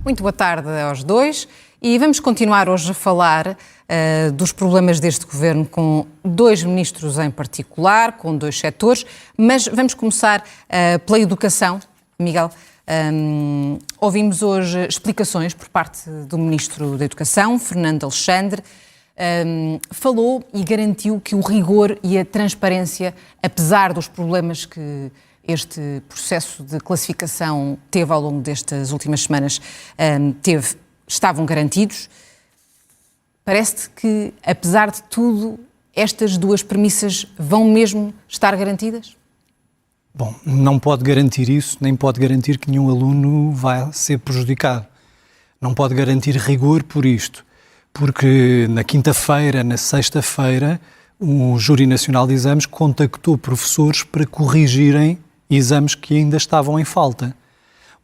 Muito boa tarde aos dois e vamos continuar hoje a falar dos problemas deste governo com dois ministros em particular, com dois setores, mas vamos começar pela educação. Miguel, ouvimos hoje explicações por parte do Ministro da Educação, Fernando Alexandre. Falou e garantiu que o rigor e a transparência, apesar dos problemas que este processo de classificação teve ao longo destas últimas semanas, estavam garantidos. Parece-te que, apesar de tudo, estas duas premissas vão mesmo estar garantidas? Bom, não pode garantir isso, nem pode garantir que nenhum aluno vai ser prejudicado. Não pode garantir rigor por isto, porque na quinta-feira, na sexta-feira, o Júri Nacional de Exames contactou professores para corrigirem exames que ainda estavam em falta.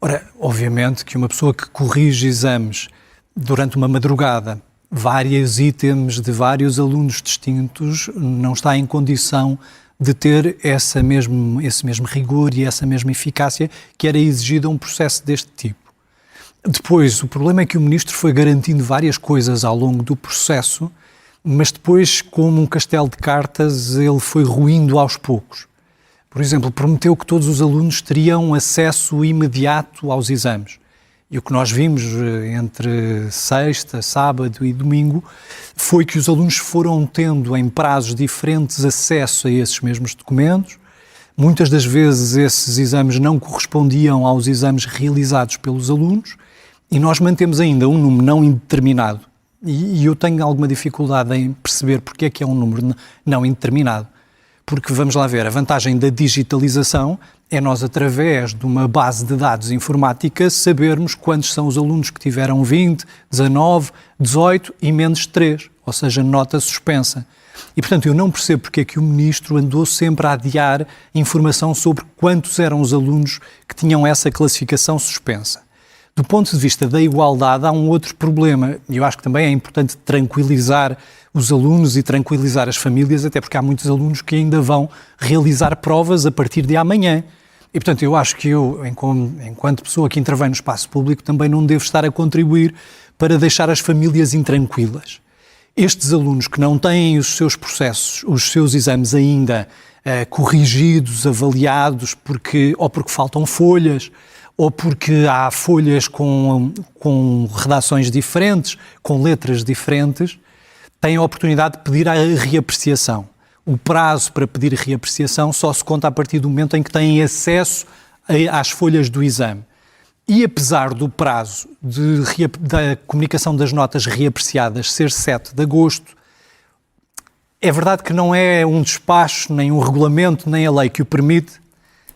Ora, obviamente que uma pessoa que corrige exames durante uma madrugada, vários itens de vários alunos distintos, não está em condição de ter esse mesmo rigor e essa mesma eficácia que era exigida a um processo deste tipo. Depois, o problema é que o Ministro foi garantindo várias coisas ao longo do processo, mas depois, como um castelo de cartas, ele foi ruindo aos poucos. Por exemplo, prometeu que todos os alunos teriam acesso imediato aos exames. E o que nós vimos entre sexta, sábado e domingo foi que os alunos foram tendo em prazos diferentes acesso a esses mesmos documentos. Muitas das vezes esses exames não correspondiam aos exames realizados pelos alunos e nós mantemos ainda um número não indeterminado. E eu tenho alguma dificuldade em perceber porque é que é um número não indeterminado. Porque, vamos lá ver, a vantagem da digitalização é nós, através de uma base de dados informática, sabermos quantos são os alunos que tiveram 20, 19, 18 e menos 3, ou seja, nota suspensa. E, portanto, eu não percebo porque é que o Ministro andou sempre a adiar informação sobre quantos eram os alunos que tinham essa classificação suspensa. Do ponto de vista da igualdade, há um outro problema, e eu acho que também é importante tranquilizar os alunos e tranquilizar as famílias, até porque há muitos alunos que ainda vão realizar provas a partir de amanhã. E, portanto, eu acho que eu, enquanto pessoa que intervém no espaço público, também não devo estar a contribuir para deixar as famílias intranquilas. Estes alunos que não têm os seus processos, os seus exames ainda corrigidos, avaliados, ou porque faltam folhas, ou porque há folhas com redações diferentes, com letras diferentes, têm a oportunidade de pedir a reapreciação. O prazo para pedir reapreciação só se conta a partir do momento em que têm acesso às folhas do exame. E apesar do prazo da comunicação das notas reapreciadas ser 7 de agosto, é verdade que não é um despacho, nem um regulamento, nem a lei que o permite,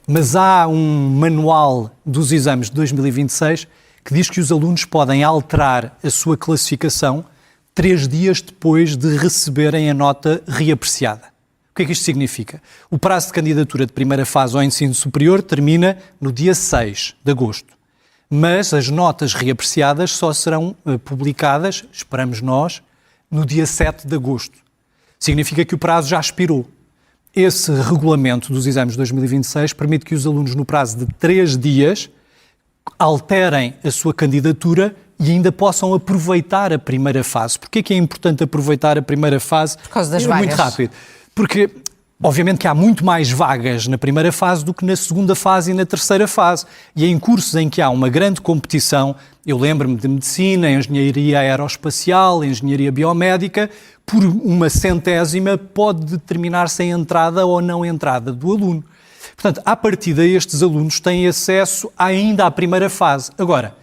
mas há um manual dos exames de 2026 que diz que os alunos podem alterar a sua classificação 3 dias depois de receberem a nota reapreciada. O que é que isto significa? O prazo de candidatura de primeira fase ao ensino superior termina no dia 6 de agosto, mas as notas reapreciadas só serão publicadas, esperamos nós, no dia 7 de agosto. Significa que o prazo já expirou. Esse regulamento dos exames de 2026 permite que os alunos, no prazo de 3 dias, alterem a sua candidatura e ainda possam aproveitar a primeira fase. Porquê é que é importante aproveitar a primeira fase? Por causa das vagas. Muito rápido. Porque, obviamente, que há muito mais vagas na primeira fase do que na segunda fase e na terceira fase. E em cursos em que há uma grande competição, eu lembro-me de medicina, engenharia aeroespacial, engenharia biomédica, por uma centésima pode determinar-se a entrada ou não entrada do aluno. Portanto, à partida, estes alunos têm acesso ainda à primeira fase. Agora,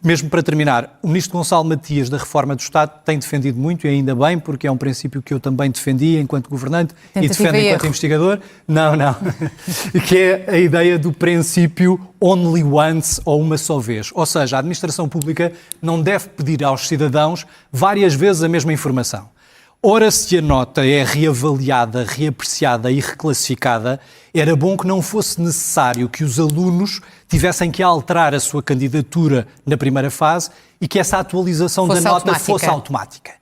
mesmo para terminar, o Ministro Gonçalo Matias, da Reforma do Estado, tem defendido muito, e ainda bem, porque é um princípio que eu também defendi enquanto governante e defendo enquanto investigador. Não. Que é a ideia do princípio only once, ou uma só vez. Ou seja, a administração pública não deve pedir aos cidadãos várias vezes a mesma informação. Ora, se a nota é reavaliada, reapreciada e reclassificada, era bom que não fosse necessário que os alunos tivessem que alterar a sua candidatura na primeira fase e que essa atualização da nota fosse automática.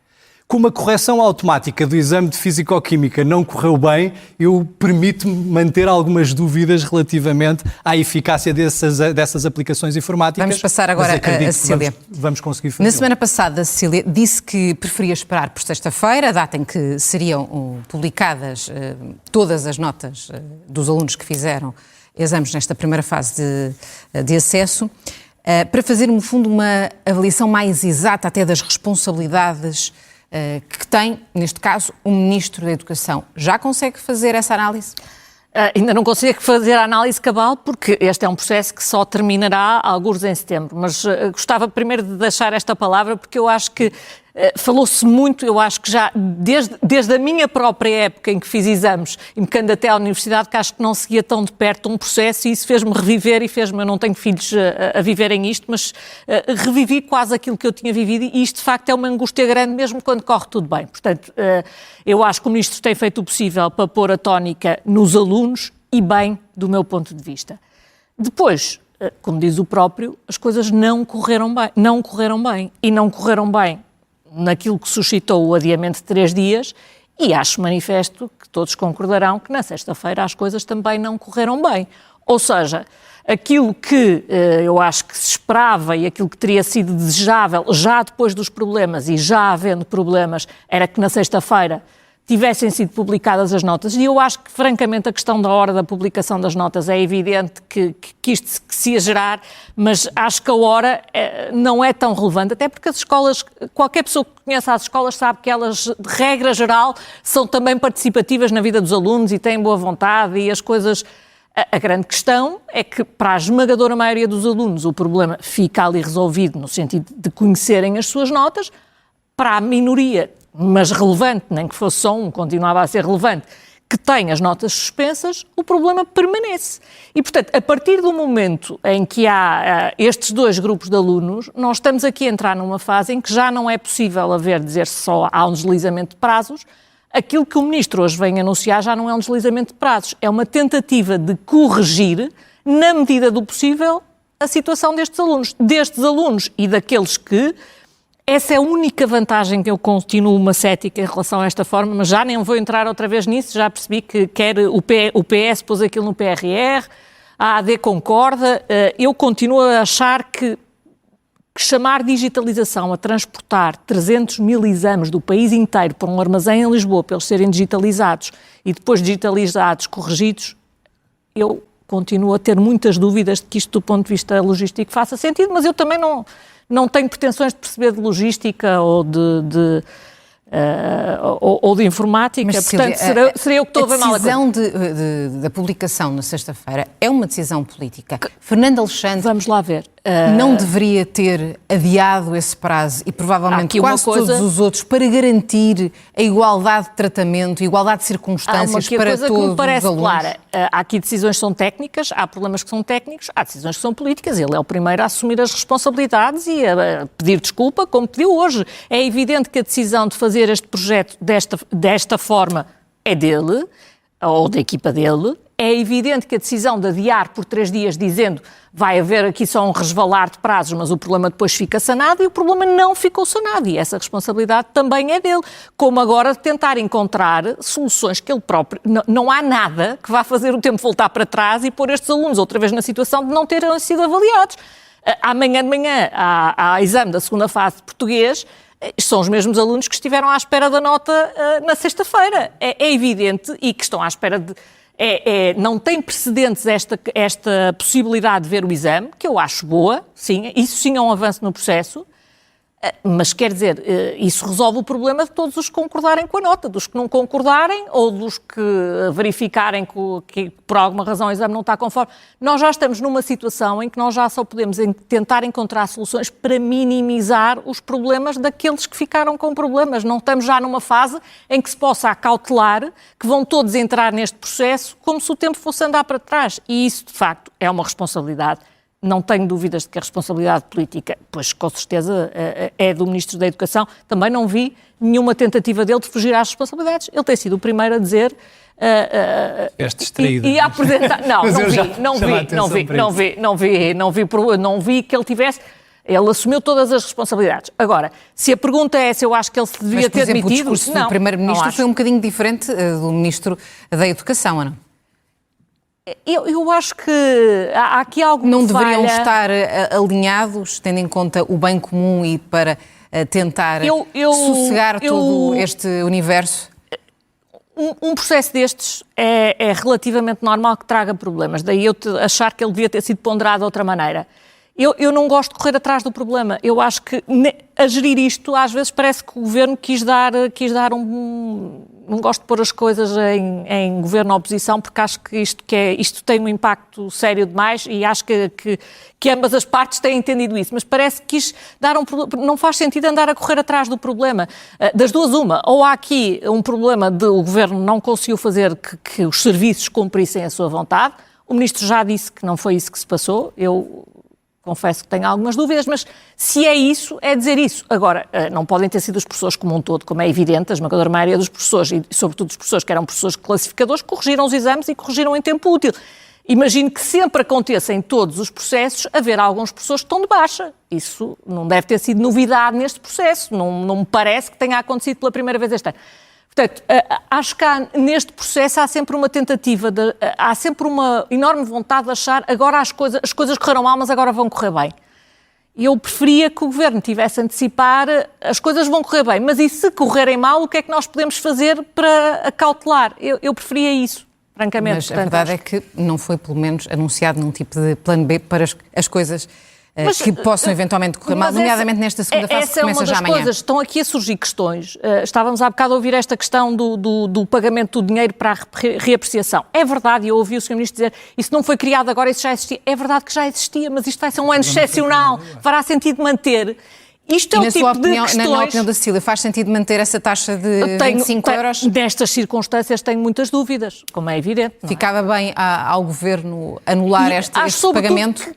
como a correção automática do exame de Físico-Química não correu bem, eu permito-me manter algumas dúvidas relativamente à eficácia dessas aplicações informáticas. Vamos passar agora a Cecília. Vamos conseguir fazer. Na semana passada, Cecília disse que preferia esperar por sexta-feira, a data em que seriam publicadas todas as notas dos alunos que fizeram exames nesta primeira fase de acesso, para fazer, no fundo, uma avaliação mais exata até das responsabilidades que tem, neste caso, o Ministro da Educação. Já consegue fazer essa análise? Ainda não consigo fazer a análise cabal, porque este é um processo que só terminará alguns em setembro, mas gostava primeiro de deixar esta palavra, porque eu acho que falou-se muito, eu acho que já desde a minha própria época em que fiz exames e me candidatei à universidade, que acho que não seguia tão de perto um processo, e isso fez-me reviver, eu não tenho filhos a viverem isto, mas revivi quase aquilo que eu tinha vivido, e isto de facto é uma angústia grande mesmo quando corre tudo bem. Portanto, eu acho que o Ministro tem feito o possível para pôr a tónica nos alunos, e bem, do meu ponto de vista. Depois, como diz o próprio, as coisas não correram bem, e não correram bem naquilo que suscitou o adiamento de 3 dias, e acho manifesto que todos concordarão que na sexta-feira as coisas também não correram bem. Ou seja, aquilo que eu acho que se esperava e aquilo que teria sido desejável já depois dos problemas e já havendo problemas, era que na sexta-feira tivessem sido publicadas as notas, e eu acho que, francamente, a questão da hora da publicação das notas é evidente que isto se ia gerar, mas acho que a hora não é tão relevante, até porque as escolas, qualquer pessoa que conhece as escolas sabe que elas, de regra geral, são também participativas na vida dos alunos e têm boa vontade, e as coisas... A grande questão é que, para a esmagadora maioria dos alunos, o problema fica ali resolvido no sentido de conhecerem as suas notas. Para a minoria, mas relevante, nem que fosse só um, continuava a ser relevante, que tem as notas suspensas, o problema permanece. E, portanto, a partir do momento em que há estes 2 grupos de alunos, nós estamos aqui a entrar numa fase em que já não é possível dizer-se só há um deslizamento de prazos. Aquilo que o Ministro hoje vem anunciar já não é um deslizamento de prazos, é uma tentativa de corrigir, na medida do possível, a situação destes alunos e daqueles que... Essa é a única vantagem que eu continuo uma cética em relação a esta forma, mas já nem vou entrar outra vez nisso, já percebi que quer o PS pôs aquilo no PRR, a AD concorda, eu continuo a achar que chamar digitalização a transportar 300 mil exames do país inteiro para um armazém em Lisboa, para eles serem digitalizados e depois digitalizados, corrigidos, eu continuo a ter muitas dúvidas de que isto, do ponto de vista logístico, faça sentido, mas eu também não tenho pretensões de perceber de logística ou de informática, mas, portanto, seria eu que estou a ver mal a coisa. A decisão da publicação na sexta-feira é uma decisão política. Fernando Alexandre... Vamos lá ver. Não deveria ter adiado esse prazo e provavelmente quase todos os outros para garantir a igualdade de tratamento, a igualdade de circunstâncias para todos os alunos? Há uma coisa que me parece clara. Há aqui decisões que são técnicas, há problemas que são técnicos, há decisões que são políticas. Ele é o primeiro a assumir as responsabilidades e a pedir desculpa, como pediu hoje. É evidente que a decisão de fazer este projeto desta forma é dele, ou da equipa dele. É evidente que a decisão de adiar por 3 dias, dizendo vai haver aqui só um resvalar de prazos, mas o problema depois fica sanado, e o problema não ficou sanado, e essa responsabilidade também é dele. Como agora de tentar encontrar soluções que ele próprio... Não há nada que vá fazer o tempo voltar para trás e pôr estes alunos outra vez na situação de não terem sido avaliados. Amanhã de manhã há exame da segunda fase de português. São os mesmos alunos que estiveram à espera da nota na sexta-feira. É evidente, e que estão à espera de... não tem precedentes esta possibilidade de ver o exame, que eu acho boa, sim, isso sim é um avanço no processo, mas quer dizer, isso resolve o problema de todos os que concordarem com a nota, dos que não concordarem ou dos que verificarem que por alguma razão o exame não está conforme. Nós já estamos numa situação em que nós já só podemos tentar encontrar soluções para minimizar os problemas daqueles que ficaram com problemas. Não estamos já numa fase em que se possa acautelar que vão todos entrar neste processo como se o tempo fosse andar para trás. E isso, de facto, é uma responsabilidade. Não tenho dúvidas de que a responsabilidade política, pois com certeza é do Ministro da Educação. Também não vi nenhuma tentativa dele de fugir às responsabilidades. Ele tem sido o primeiro a dizer... distraído. E a apresentar... Não vi que ele tivesse... Ele assumiu todas as responsabilidades. Agora, se a pergunta é se eu acho que ele se devia ter demitido... Mas, por exemplo, o discurso do Primeiro-Ministro foi um bocadinho diferente do Ministro da Educação, ou não? Eu acho que há aqui algo não que deveriam falha. estar alinhados, tendo em conta o bem comum e para tentar sossegar todo este universo? Um processo destes é relativamente normal que traga problemas, daí eu achar que ele devia ter sido ponderado de outra maneira. Eu não gosto de correr atrás do problema. Eu acho que a gerir isto, às vezes parece que o Governo quis dar um... Não gosto de pôr as coisas em Governo-oposição, porque acho que isto tem um impacto sério demais e acho que ambas as partes têm entendido isso. Mas parece que quis dar um problema. Não faz sentido andar a correr atrás do problema. Das duas, uma. Ou há aqui um problema de o Governo não conseguiu fazer que os serviços cumprissem a sua vontade. O Ministro já disse que não foi isso que se passou. Eu confesso que tenho algumas dúvidas, mas se é isso, é dizer isso. Agora, não podem ter sido os professores como um todo, como é evidente, a esmagadora maioria dos professores, e sobretudo os professores que eram professores classificadores, corrigiram os exames e corrigiram em tempo útil. Imagino que sempre aconteça em todos os processos haver alguns professores que estão de baixa. Isso não deve ter sido novidade neste processo, não me parece que tenha acontecido pela primeira vez este ano. Portanto, acho que neste processo há sempre uma tentativa, há sempre uma enorme vontade de achar agora as coisas correram mal, mas agora vão correr bem. E eu preferia que o Governo tivesse a antecipar as coisas vão correr bem, mas e se correrem mal, o que é que nós podemos fazer para acautelar? Eu preferia isso, francamente. Mas a verdade é que não foi, pelo menos, anunciado num tipo de plano B para as coisas que possam eventualmente correr mal, nomeadamente nesta segunda fase que começa já amanhã. Essa é uma das coisas. Estão aqui a surgir questões. Estávamos há bocado a ouvir esta questão do pagamento do dinheiro para a reapreciação. É verdade, eu ouvi o Sr. Ministro dizer isso não foi criado agora, isso já existia. É verdade que já existia, mas isto vai ser um ano excepcional. Fará sentido manter. Isto é o tipo de questões... Na opinião da Cecília, faz sentido manter essa taxa de 25 euros? Nestas circunstâncias tenho muitas dúvidas, como é evidente. Ficava bem ao Governo anular este pagamento?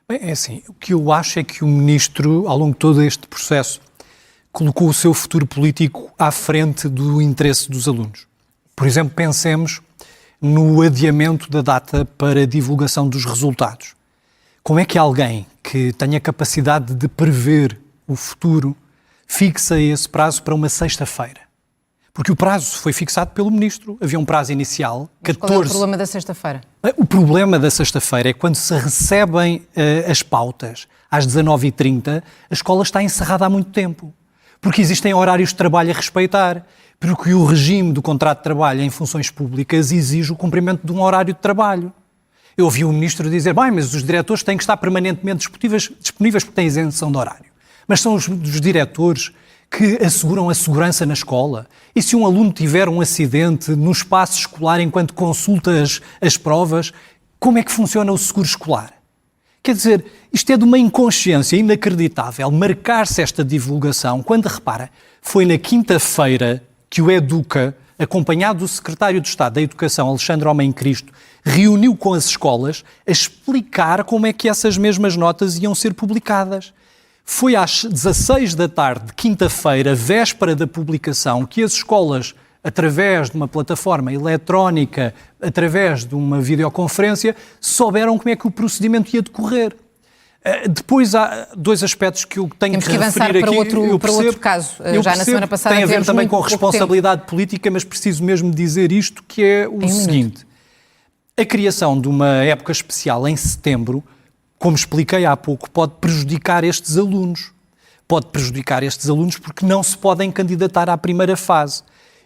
É assim, o que eu acho é que o Ministro, ao longo de todo este processo, colocou o seu futuro político à frente do interesse dos alunos. Por exemplo, pensemos no adiamento da data para a divulgação dos resultados. Como é que alguém que tenha capacidade de prever o futuro fixa esse prazo para uma sexta-feira? Porque o prazo foi fixado pelo Ministro. Havia um prazo inicial, 14... Mas qual é o problema da sexta-feira? O problema da sexta-feira é que quando se recebem as pautas às 19h30, a escola está encerrada há muito tempo. Porque existem horários de trabalho a respeitar. Porque o regime do contrato de trabalho em funções públicas exige o cumprimento de um horário de trabalho. Eu ouvi o Ministro dizer, bem, mas os diretores têm que estar permanentemente disponíveis porque têm isenção de horário. Mas são os diretores que asseguram a segurança na escola. E se um aluno tiver um acidente no espaço escolar enquanto consulta as provas, como é que funciona o seguro escolar? Quer dizer, isto é de uma inconsciência inacreditável marcar-se esta divulgação, quando, repara, foi na quinta-feira que o Educa, acompanhado do Secretário de Estado da Educação, Alexandre Homem Cristo, reuniu com as escolas a explicar como é que essas mesmas notas iam ser publicadas. Foi às 16 da tarde de quinta-feira, véspera da publicação, que as escolas, através de uma plataforma eletrónica, através de uma videoconferência, souberam como é que o procedimento ia decorrer. Depois há dois aspectos que eu tenho que referir aqui. Para outro caso. Já na semana passada tem a ver também com responsabilidade política, mas preciso mesmo dizer isto, que é o seguinte. A criação de uma época especial em setembro, como expliquei há pouco, pode prejudicar estes alunos. Pode prejudicar estes alunos porque não se podem candidatar à primeira fase.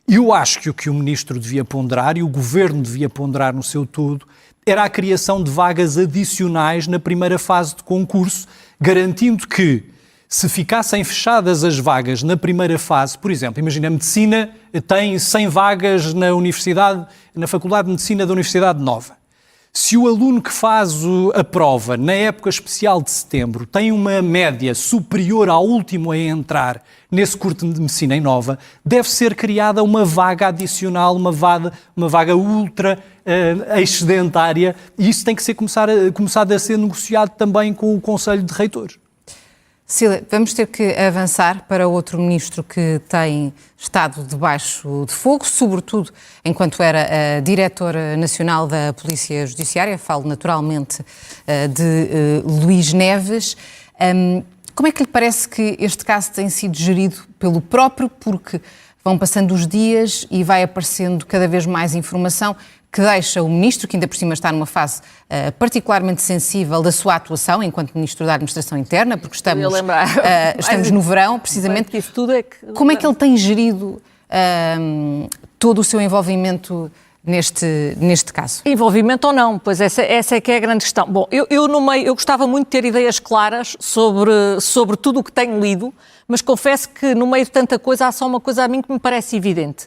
Eu acho que o que o Ministro devia ponderar e o Governo devia ponderar no seu todo era a criação de vagas adicionais na primeira fase de concurso, garantindo que, se ficassem fechadas as vagas na primeira fase, por exemplo, imagina, a Medicina tem 100 vagas na Faculdade de Medicina da Universidade Nova. Se o aluno que faz a prova na época especial de setembro tem uma média superior ao último a entrar nesse curso de Medicina em Nova, deve ser criada uma vaga adicional, uma vaga ultra excedentária, e isso tem que ser começado a ser negociado também com o Conselho de Reitores. Cília, vamos ter que avançar para outro ministro que tem estado debaixo de fogo, sobretudo enquanto era a diretora nacional da Polícia Judiciária. Falo naturalmente de Luís Neves. Como é que lhe parece que este caso tem sido gerido pelo próprio? Porque vão passando os dias e vai aparecendo cada vez mais informação que deixa o Ministro, que ainda por cima está numa fase particularmente sensível da sua atuação enquanto Ministro da Administração Interna, porque estamos no verão, precisamente. Que isso tudo é que... Como é que ele tem gerido todo o seu envolvimento neste caso? Envolvimento ou não, pois essa é que é a grande questão. Bom, eu gostava muito de ter ideias claras sobre tudo o que tenho lido, mas confesso que no meio de tanta coisa há só uma coisa a mim que me parece evidente.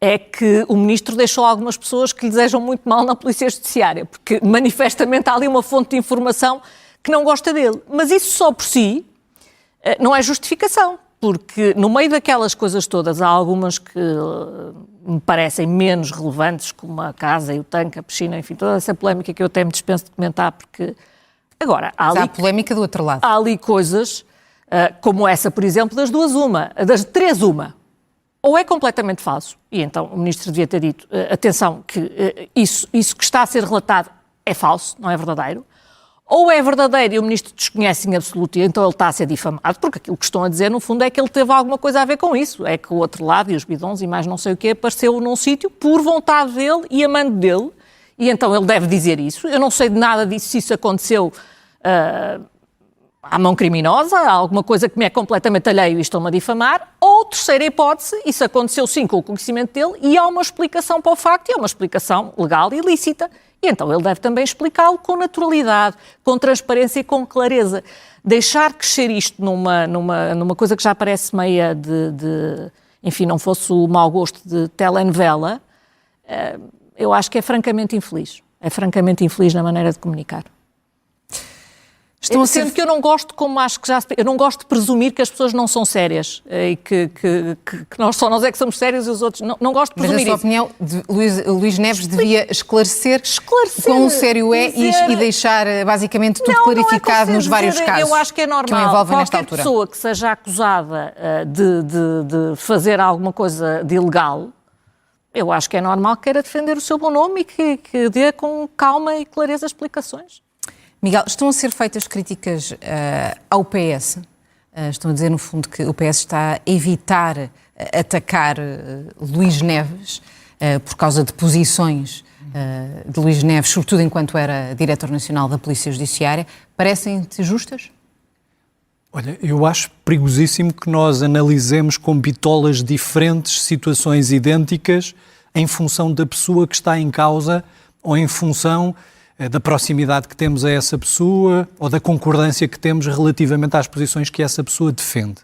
É que o Ministro deixou algumas pessoas que lhe desejam muito mal na Polícia Judiciária, porque manifestamente há ali uma fonte de informação que não gosta dele. Mas isso só por si não é justificação, porque no meio daquelas coisas todas há algumas que me parecem menos relevantes, como a casa e o tanque, a piscina, enfim, toda essa polémica que eu até me dispenso de comentar, porque agora há a polémica do outro lado. Há ali coisas como essa, por exemplo, das três uma. Ou é completamente falso, e então o Ministro devia ter dito, atenção, que isso que está a ser relatado é falso, não é verdadeiro, ou é verdadeiro e o Ministro desconhece em absoluto e então ele está a ser difamado, porque aquilo que estão a dizer, no fundo, é que ele teve alguma coisa a ver com isso, é que o outro lado e os bidões e mais não sei o quê apareceu num sítio por vontade dele e amando dele, e então ele deve dizer isso. Eu não sei de nada disso, se isso aconteceu à mão criminosa, há alguma coisa que me é completamente alheio e estão-me a difamar, ou terceira hipótese, isso aconteceu sim com o conhecimento dele e há uma explicação para o facto e é uma explicação legal e lícita. E então ele deve também explicá-lo com naturalidade, com transparência e com clareza. Deixar crescer isto numa coisa que já parece meia enfim, não fosse o mau gosto de telenovela, eu acho que é francamente infeliz. É francamente infeliz na maneira de comunicar. Sendo que eu não gosto, como acho que eu não gosto de presumir que as pessoas não são sérias e que só nós é que somos sérios e os outros não gosto de presumir. Mas, na sua opinião, Luís Neves devia esclarecer quão sério é e deixar basicamente tudo clarificado nos vários casos. Eu acho que é normal. Qualquer pessoa que seja acusada de fazer alguma coisa de ilegal, eu acho que é normal que queira defender o seu bom nome e que dê com calma e clareza explicações. Miguel, estão a ser feitas críticas ao PS. Estão a dizer, no fundo, que o PS está a evitar atacar Luís Neves por causa de posições de Luís Neves, sobretudo enquanto era Diretor Nacional da Polícia Judiciária. Parecem-te justas? Olha, eu acho perigosíssimo que nós analisemos com bitolas diferentes situações idênticas em função da pessoa que está em causa ou em função da proximidade que temos a essa pessoa ou da concordância que temos relativamente às posições que essa pessoa defende.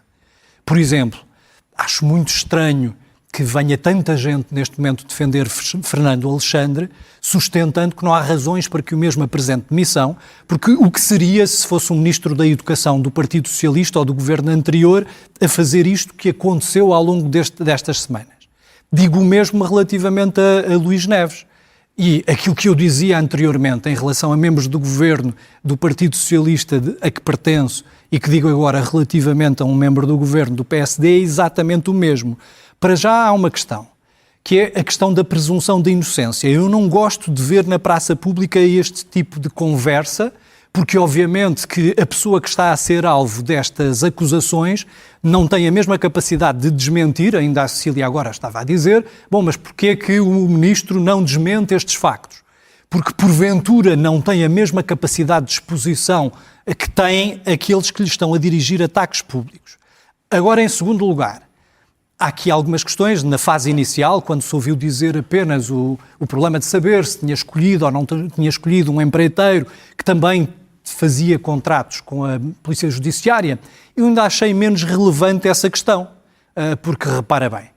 Por exemplo, acho muito estranho que venha tanta gente neste momento defender Fernando Alexandre, sustentando que não há razões para que o mesmo apresente demissão, porque o que seria se fosse um Ministro da Educação do Partido Socialista ou do governo anterior a fazer isto que aconteceu ao longo destas semanas? Digo o mesmo relativamente a Luís Neves. E aquilo que eu dizia anteriormente em relação a membros do governo do Partido Socialista a que pertenço e que digo agora relativamente a um membro do governo do PSD é exatamente o mesmo. Para já há uma questão, que é a questão da presunção de inocência. Eu não gosto de ver na praça pública este tipo de conversa, porque obviamente que a pessoa que está a ser alvo destas acusações não tem a mesma capacidade de desmentir, ainda a Cecília agora estava a dizer, bom, mas porquê é que o Ministro não desmente estes factos? Porque porventura não tem a mesma capacidade de exposição que têm aqueles que lhe estão a dirigir ataques públicos. Agora, em segundo lugar, há aqui algumas questões. Na fase inicial, quando se ouviu dizer apenas o problema de saber se tinha escolhido ou não tinha escolhido um empreiteiro que também fazia contratos com a Polícia Judiciária, eu ainda achei menos relevante essa questão, porque, repara bem,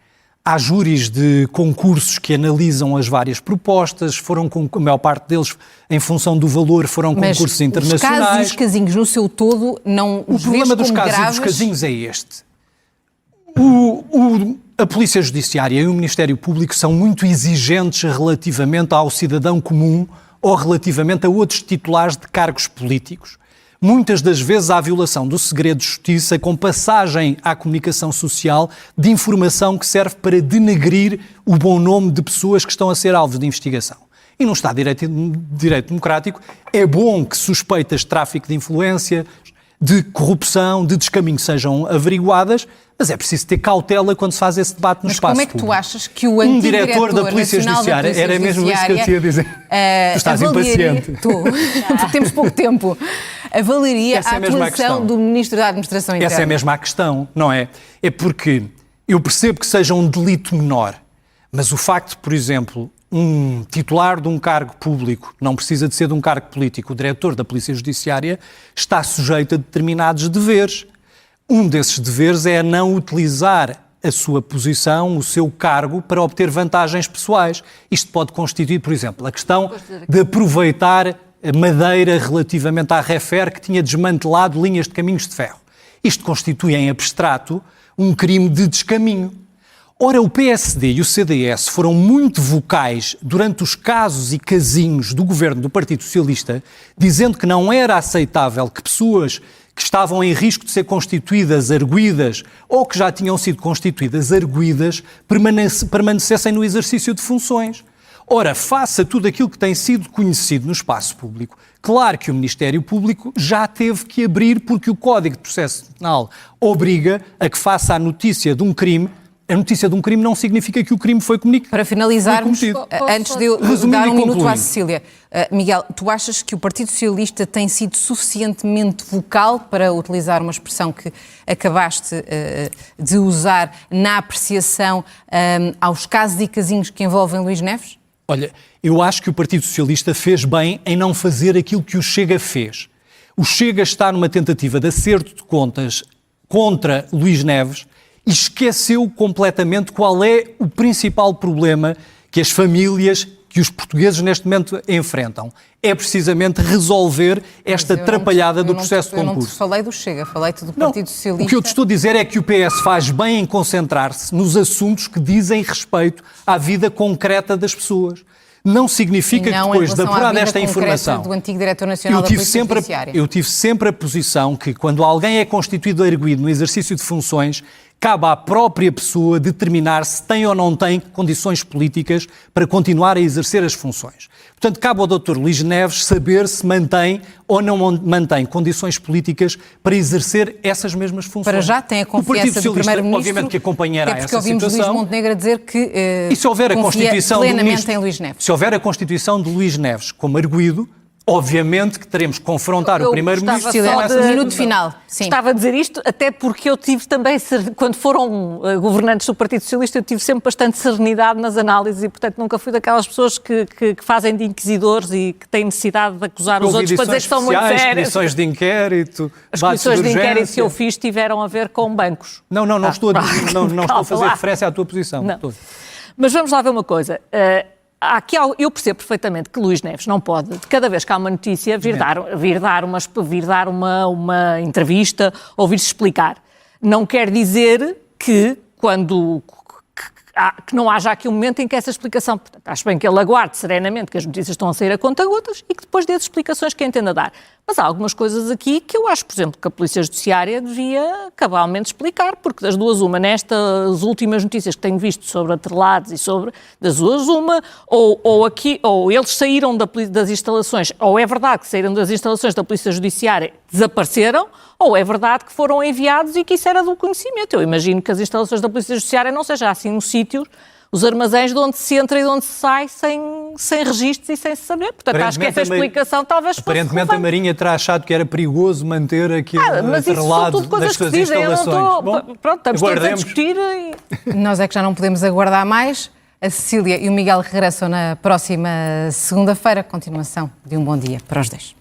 há júris de concursos que analisam as várias propostas, foram a maior parte deles, em função do valor, foram concursos internacionais. Os casos e os casinhos no seu todo não os vês como graves? O problema dos casos e dos casinhos é este. A Polícia Judiciária e o Ministério Público são muito exigentes relativamente ao cidadão comum ou relativamente a outros titulares de cargos políticos. Muitas das vezes há violação do segredo de justiça com passagem à comunicação social de informação que serve para denegrir o bom nome de pessoas que estão a ser alvo de investigação. E num Estado de direito democrático é bom que suspeitas de tráfico de influência, de corrupção, de descaminho sejam averiguadas, mas é preciso ter cautela quando se faz esse debate no espaço público. Mas como é que tu achas que o antigo diretor da Polícia Judiciária, era mesmo isso que eu te ia dizer. Tu estás impaciente. Estou, porque temos pouco tempo. Avaliaria a atuação do Ministro da Administração Interna. Essa é mesmo a questão, não é? É porque eu percebo que seja um delito menor, mas o facto, por exemplo, um titular de um cargo público, não precisa de ser de um cargo político, o diretor da Polícia Judiciária, está sujeito a determinados deveres. Um desses deveres é não utilizar a sua posição, o seu cargo, para obter vantagens pessoais. Isto pode constituir, por exemplo, a questão de aproveitar a madeira relativamente à Refer, que tinha desmantelado linhas de caminhos de ferro. Isto constitui, em abstrato, um crime de descaminho. Ora, o PSD e o CDS foram muito vocais durante os casos e casinhos do governo do Partido Socialista, dizendo que não era aceitável que pessoas que estavam em risco de ser constituídas arguidas ou que já tinham sido constituídas arguidas permanecessem no exercício de funções. Ora, face a tudo aquilo que tem sido conhecido no espaço público, claro que o Ministério Público já teve que abrir, porque o Código de Processo Penal obriga a que faça a notícia de um crime. A notícia de um crime não significa que o crime foi comunicado. Para finalizarmos, antes de eu dar um minuto à Cecília, Miguel, tu achas que o Partido Socialista tem sido suficientemente vocal, para utilizar uma expressão que acabaste de usar, na apreciação aos casos e casinhos que envolvem Luís Neves? Olha, eu acho que o Partido Socialista fez bem em não fazer aquilo que o Chega fez. O Chega está numa tentativa de acerto de contas contra Luís Neves e esqueceu completamente qual é o principal problema que as famílias, que os portugueses neste momento enfrentam. É precisamente resolver esta atrapalhada do processo de concurso. Eu não te falei do Chega, falei-te do Partido Socialista. O que eu te estou a dizer é que o PS faz bem em concentrar-se nos assuntos que dizem respeito à vida concreta das pessoas. Não significa que depois de apurar esta informação... do antigo Diretor Nacional da Polícia Judiciária. Eu tive sempre a posição que, quando alguém é constituído arguido no exercício de funções, cabe à própria pessoa determinar se tem ou não tem condições políticas para continuar a exercer as funções. Portanto, cabe ao Dr. Luís Neves saber se mantém ou não mantém condições políticas para exercer essas mesmas funções. Para já tem a confiança do Primeiro-Ministro, obviamente, que acompanhará essa situação. Porque ouvimos Luís Montenegro a dizer que e se houver a constituição plenamente em Luís Neves. Se houver a constituição de Luís Neves como arguido, obviamente que teremos que confrontar o Primeiro-Ministro com essa minuto final. Sim. Estava a dizer isto até porque eu tive também, quando foram governantes do Partido Socialista, eu tive sempre bastante serenidade nas análises e, portanto, nunca fui daquelas pessoas que fazem de inquisidores e que têm necessidade de acusar os outros para dizer que são muito sérios. Comissões de inquérito, as comissões de inquérito que eu fiz tiveram a ver com bancos. Não estou a fazer referência à tua posição. Mas vamos lá ver uma coisa. Eu percebo perfeitamente que Luís Neves não pode, cada vez que há uma notícia, vir dar uma entrevista ou vir-se explicar. Não quer dizer que que não haja aqui um momento em que essa explicação... Portanto, acho bem que ele aguarde serenamente que as notícias estão a sair a conta-gotas e que depois dê as explicações que entenda dar. Mas há algumas coisas aqui que eu acho, por exemplo, que a Polícia Judiciária devia cabalmente explicar, porque das duas uma, nestas últimas notícias que tenho visto sobre atrelados e sobre das duas uma, ou eles saíram das instalações, ou é verdade que saíram das instalações da Polícia Judiciária, desapareceram, ou é verdade que foram enviados e que isso era do conhecimento. Eu imagino que as instalações da Polícia Judiciária não sejam assim um sítio, os armazéns de onde se entra e de onde se sai sem registros e sem se saber. Portanto, acho que essa explicação talvez fosse aparentemente a Marinha terá achado que era perigoso manter aquele atrelado das suas instalações. Pronto, estamos todos a discutir. Nós é que já não podemos aguardar mais. A Cecília e o Miguel regressam na próxima segunda-feira. Continuação de um bom dia para os dois.